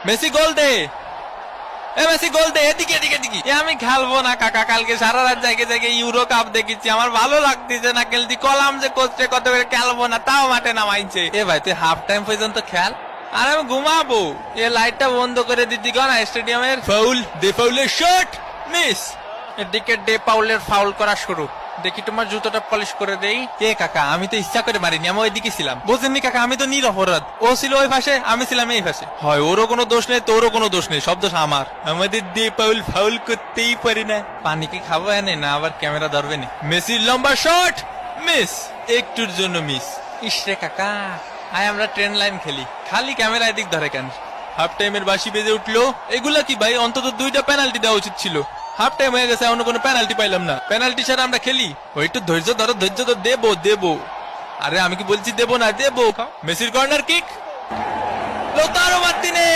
Messi গোল দে, এ Messi গোল দে, এদিকে এদিকে এদিকে। আমি খেলবো না কাকা, কালকে সারা রাত জায়গায় জায়গায় ইউরো কাপ দেখেছি, আমার ভালো লাগতেছে না খেলছি। কলাম যে কোচে কত করে খেলবো না, তাও মাঠে নামাইছে। এ ভাই তুই হাফ টাইম পর্যন্ত খেল, আর আমি ঘুমাবো। এ লাইটটা বন্ধ করে দিতি না স্টেডিয়ামের। ফাউল, দে ফাউলের শট, মিস। এদিকে ডে পাউলের ফাউল করা শুরু। দেখি তোমার জুতোটা পলিশ করে দেই। কে কাকা, আমি তো ইচ্ছা করে মারিনি, আমি ওইদিকে ছিলাম। বুঝেননি কাকা, আমি তো নিরপরাধ। ও ছিল ওই পাশে, আমি ছিলাম এই পাশে। হয় ওরও কোনো দোষ নেই, তোরও কোনো দোষ নেই, সব দোষ আমার। আমাদের ডে পাউল ফাউল করতেই পারি না। পানি কি খাবো এনে না আবার ক্যামেরা ধরবে না। মেসির লম্বা শট, মিস, একটুর জন্য মিস। ইসরে কাকা, আয় আমরা ট্রেন লাইন খেলি, খালি ক্যামেরা এদিক ধরে কেন? হাফ টাইমের বাঁশি বেজে উঠলো। এগুলা কি ভাই, অন্তত 2টা পেনাল্টি দেওয়া উচিত ছিল। হাফ টাইম হয়ে গেছে, এখনো কোনো পেনাল্টি পাইলাম না। পেনাল্টি ছাড়া আমরা খেলি? ওই একটু ধৈর্য ধরো, ধৈর্য তো দেবো দেবো। আরে আমি কি বলছি দেবো না, দেবো। মেসির কর্নার কিক, লোতারো মার্টিনেজ।